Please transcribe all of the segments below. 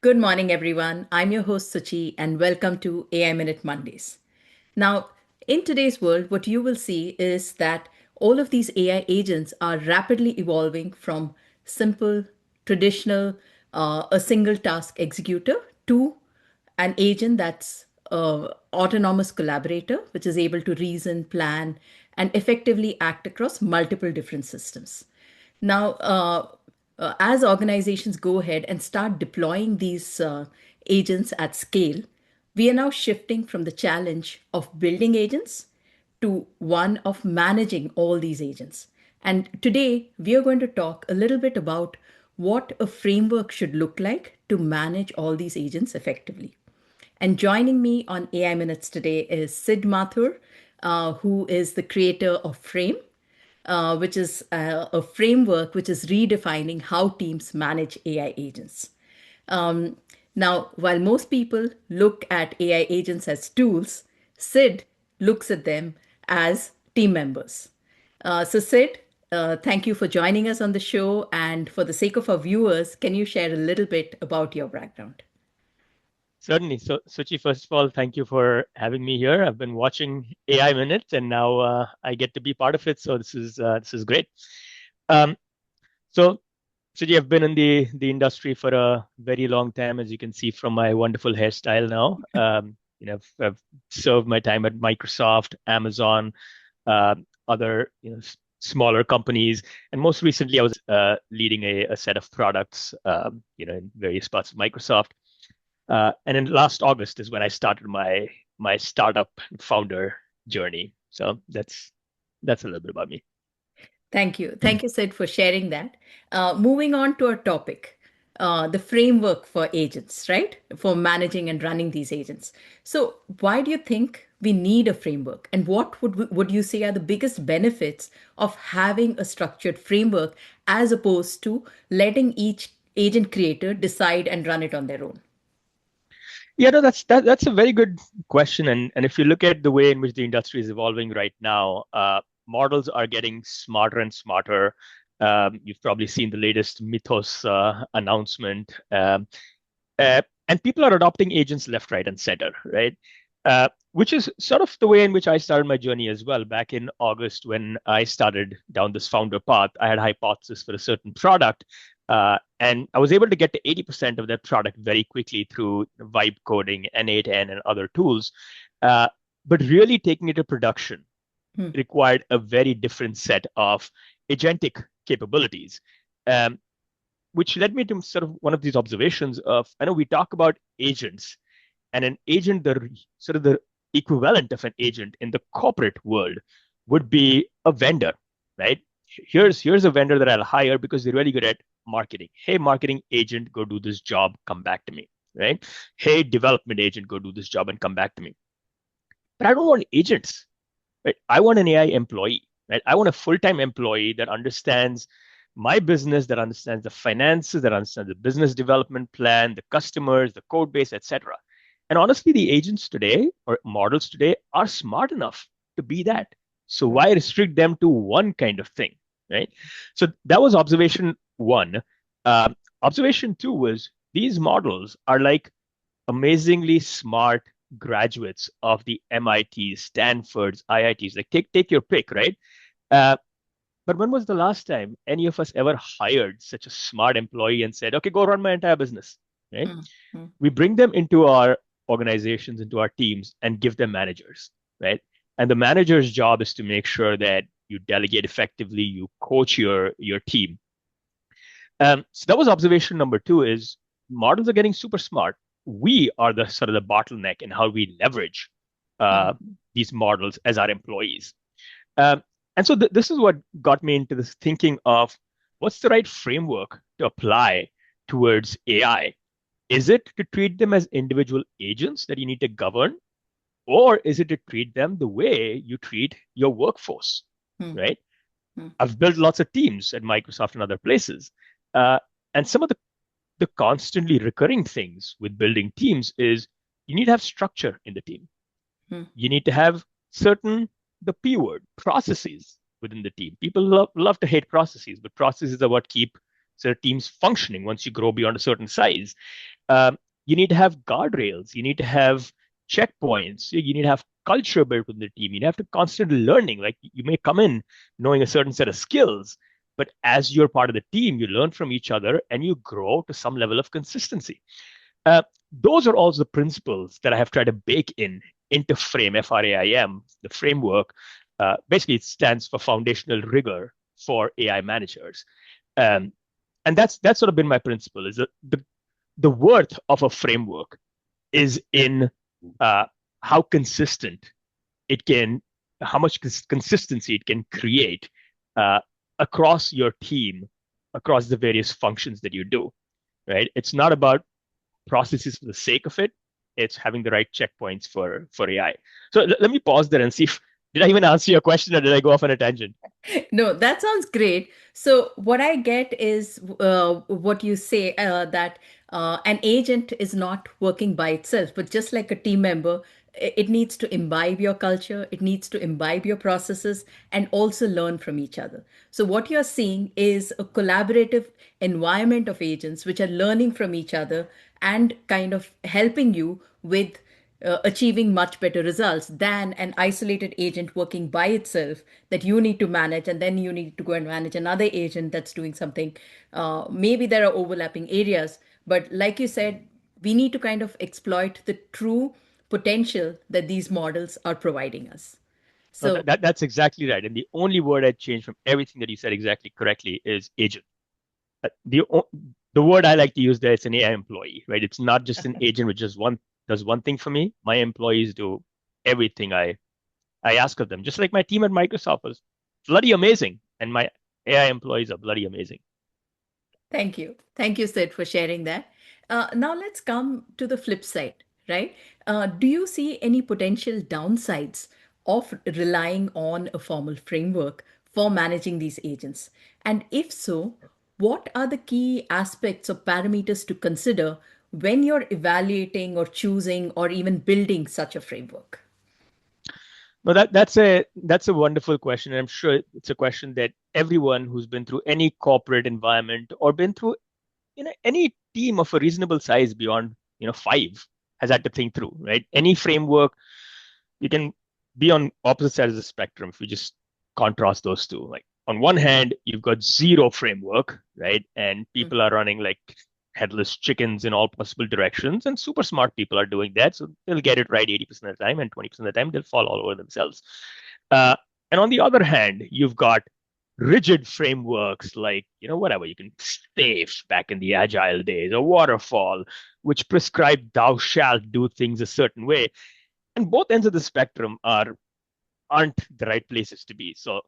Good morning, everyone. I'm your host, Suchi, and welcome to AI Minute Mondays. Now, in today's world, what you will see is that all of these AI agents are rapidly evolving from simple, traditional, a single task executor to an agent that's autonomous collaborator, which is able to reason, plan, and effectively act across multiple different systems. Now, as organizations go ahead and start deploying these agents at scale, we are now shifting from the challenge of building agents to one of managing all these agents. And today, we are going to talk a little bit about what a framework should look like to manage all these agents effectively. And joining me on AI Minutes today is Sid Mathur, who is the creator of Frame, which is a framework which is redefining how teams manage AI agents. Um, Now, while most people look at AI agents as tools, Sid looks at them as team members. Sid, thank you for joining us on the show. And for the sake of our viewers, can you share a little bit about your background? Certainly. So, Suchi, first of all, thank you for having me here. I've been watching AI Minutes, and now I get to be part of it. So this is great. Um, so, Suchi, I've been in the industry for a very long time, as you can see from my wonderful hairstyle now. I've served my time at Microsoft, Amazon, uh, other smaller companies, and most recently, I was leading a set of products, in various parts of Microsoft. And in last August is when I started my startup founder journey. So that's a little bit about me. Thank you. Thank you, Sid, for sharing that. Moving on to our topic, the framework for agents, right? For managing and running these agents. So, why do you think we need a framework? And what would you say are the biggest benefits of having a structured framework as opposed to letting each agent creator decide and run it on their own? Yeah, no, that's a very good question. And if you look at the way in which the industry is evolving right now, models are getting smarter and smarter. You've probably seen the latest Mythos announcement. And people are adopting agents left, right, and center, right? Which is sort of the way in which I started my journey as well. Back in August, when I started down this founder path, I had a hypothesis for a certain product, and I was able to get to 80% of that product very quickly through vibe coding, N8N, and other tools. Uh, but really taking it to production Hmm. required a very different set of agentic capabilities. Um, which led me to sort of one of these observations of I know we talk about agents, and an agent, the sort of the equivalent of an agent in the corporate world would be a vendor, right? Here's a vendor that I'll hire because they're really good at marketing. Hey, marketing agent, go do this job, come back to me, right? Hey, development agent, go do this job and come back to me. But I don't want agents, right? I want an AI employee, right? I want a full-time employee that understands my business, that understands the finances, that understands the business development plan, the customers, the code base, etc. And honestly, the agents today or models today are smart enough to be that. So why restrict them to one kind of thing, right? So that was observation one. Observation two was these models are like amazingly smart graduates of the MITs, Stanfords, IITs. Like take your pick, right? Uh, but when was the last time any of us ever hired such a smart employee and said, "Okay, go run my entire business," right? Hmm. Hmm. We bring them into our organizations, into our teams, and give them managers, right? And the manager's job is to make sure that you delegate effectively, you coach your team. So that was observation number two is models are getting super smart. We are the sort of the bottleneck in how we leverage uh, Hmm. these models as our employees. Um, and so this is what got me into this thinking of what's the right framework to apply towards AI? Is it to treat them as individual agents that you need to govern, or is it to treat them the way you treat your workforce, Hmm. right? Hmm. I've built lots of teams at Microsoft and other places. Uh, and some of the constantly recurring things with building teams is you need to have structure in the team. Hmm. You need to have certain, the P word, processes within the team. People love to hate processes, but processes are what keep sort of teams functioning once you grow beyond a certain size. Um, you need to have guardrails. You need to have checkpoints. You need to have culture built within the team. You have to constantly learning. Like you may come in knowing a certain set of skills, but as you're part of the team, you learn from each other and you grow to some level of consistency. Uh, those are also the principles that I have tried to bake in into Frame, FRAIM, the framework. Basically, it stands for foundational rigor for AI managers. Um, and that's sort of been my principle is that the worth of a framework is in uh, how consistent it can, how much consistency it can create uh, across your team, across the various functions that you do, right? It's not about processes for the sake of it. It's having the right checkpoints for AI. So let me pause there and see if did I even answer your question or did I go off on a tangent? No, that sounds great. So, what I get is what you say that an agent is not working by itself, but just like a team member, it needs to imbibe your culture, it needs to imbibe your processes, and also learn from each other. So, what you're seeing is a collaborative environment of agents which are learning from each other and kind of helping you with achieving much better results than an isolated agent working by itself that you need to manage and then you need to go and manage another agent that's doing something. Maybe there are overlapping areas, but like you said, we need to kind of exploit the true potential that these models are providing us. No, So, that's exactly right. And the only word I'd change from everything that you said exactly correctly is agent. Uh, The the word I like to use there is an AI employee, right? It's not just an agent which just one does one thing for me. My employees do everything I ask of them. Just like my team at Microsoft was bloody amazing, and my AI employees are bloody amazing. thank you. Thank you, Sid, for sharing that. Now let's come to the flip side, right? Do you see any potential downsides of relying on a formal framework for managing these agents? And if so, what are the key aspects or parameters to consider when you're evaluating or choosing or even building such a framework? No, that's a wonderful question, and I'm sure it's a question that everyone who's been through any corporate environment or been through any team of a reasonable size beyond five has had to think through, right? Any framework you can be on opposite sides of the spectrum if you just contrast those two. Like on one hand, you've got zero framework, right? And Mm, people are running like headless chickens in all possible directions, and super smart people are doing that. So they'll get it right 80% of the time, and 20% of the time they'll fall all over themselves. Uh, and on the other hand, you've got rigid frameworks like, whatever, you can safe back in the agile days or waterfall, which prescribe thou shalt do things a certain way. And both ends of the spectrum aren't the right places to be. So,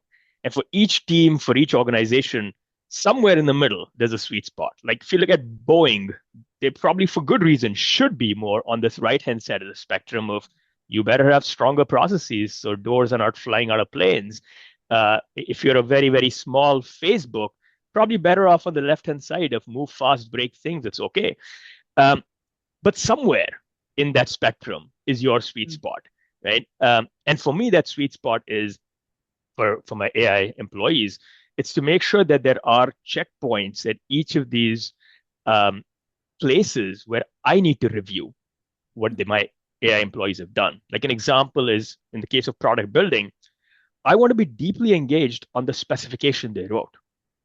and for each team, for each organization, somewhere in the middle, there's a sweet spot. Like if you look at Boeing, they probably for good reason should be more on this right hand side of the spectrum of you better have stronger processes so doors are not flying out of planes. If you're a very, very small Facebook, probably better off on the left hand side of move fast, break things. It's okay. Um, but somewhere in that spectrum is your sweet mm, spot, right? And for me, that sweet spot is for my AI employees. It's to make sure that there are checkpoints at each of these um, places where I need to review what my AI employees have done. Like an example is in the case of product building, I want to be deeply engaged on the specification they wrote,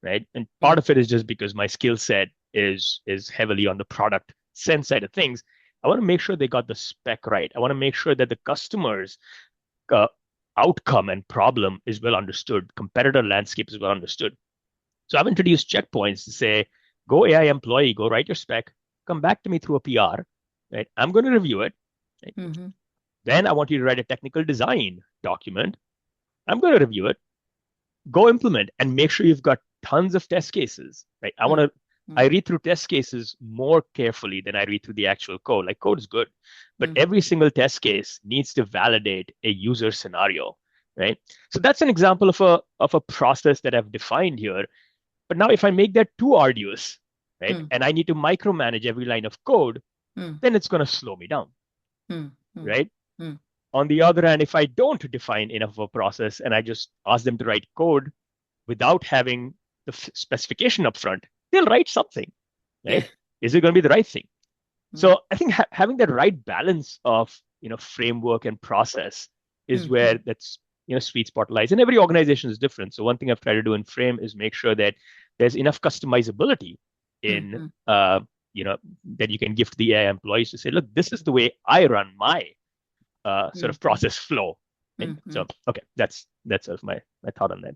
right? And part mm, of it is just because my skill set is heavily on the product sense side of things. I want to make sure they got the spec right. I want to make sure that the customer's uh, outcome and problem is well understood, competitor landscape is well understood. So I've introduced checkpoints to say, go AI employee, go write your spec, come back to me through a PR, right? I'm going to review it. Right? mhm, Then I want you to write a technical design document. I'm going to review it, go implement and make sure you've got tons of test cases, right? mm, I mm, read through test cases more carefully than I read through the actual code. Like code is good, but mm, every single test case needs to validate a user scenario, right? So that's an example of a process that I've defined here. But now if I make that too arduous, right, mm, and I need to micromanage every line of code, mm, then it's going to slow me down, mm, mm, right? mm. On the other hand, if I don't define enough of a process and I just ask them to write code without having the specification up front, they'll write something, Yeah. right? Is it going to be the right thing? mm, So I think having that right balance of framework and process is mm, where mm, that's sweet spot lies. And every organization is different. So one thing I've tried to do in Frame is make sure that there's enough customizability mm, in mm, you know that you can give to the AI employees to say, look, this is the way I run my sort mm, of process flow. Right? mm, So mm. okay, that's sort of my thought on that.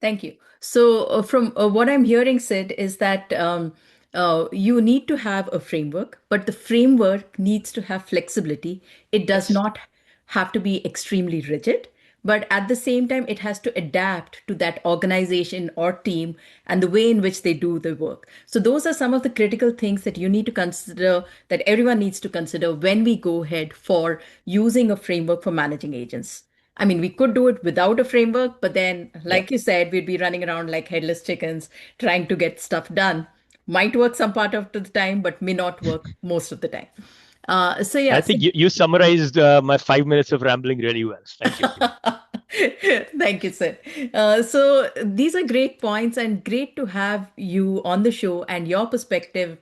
Thank you. So, from what I'm hearing, Sid, is that you need to have a framework, but the framework needs to have flexibility. It does Yes. not have to be extremely rigid, but at the same time, it has to adapt to that organization or team and the way in which they do the work. So, those are some of the critical things that you need to consider, that everyone needs to consider when we go ahead for using a framework for managing agents. I mean, we could do it without a framework, but then, Yeah. like you said, we'd be running around like headless chickens trying to get stuff done. Might work some part of the time, but may not work most of the time. So I yeah, so think you summarized my 5 minutes of rambling really well. Thank you. thank you, sir. So these are great points and great to have you on the show and your perspective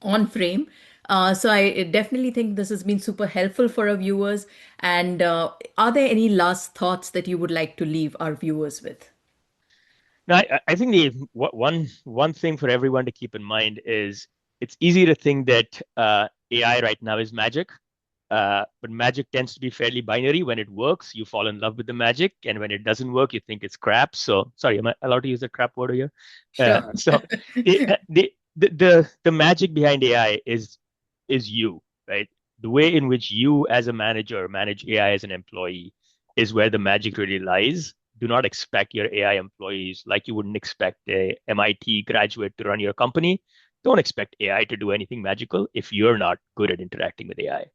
on frame. So I definitely think this has been super helpful for our viewers. And are there any last thoughts that you would like to leave our viewers with? Now, I think one thing for everyone to keep in mind is it's easy to think that AI right now is magic, but magic tends to be fairly binary. When it works, you fall in love with the magic, and when it doesn't work, you think it's crap. So, sorry, am I allowed to use the crap word here? Sure. So, the magic behind AI is you, right? The way in which you, as a manager, manage AI as an employee is where the magic really lies. Do not expect your AI employees like you wouldn't expect a MIT graduate to run your company. Don't expect AI to do anything magical if you're not good at interacting with AI.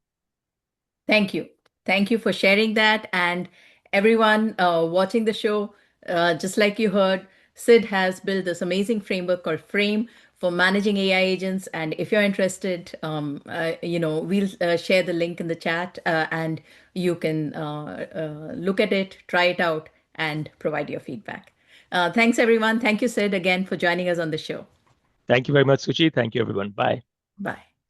Thank you. Thank you for sharing that. And everyone watching the show, just like you heard, Sid has built this amazing framework called Frame for managing AI agents. And if you're interested, we'll share the link in the chat and you can look at it, try it out, and provide your feedback. Thanks, everyone. Thank you, Sid, again for joining us on the show. Thank you very much, Suchi. Thank you, everyone. Bye. Bye.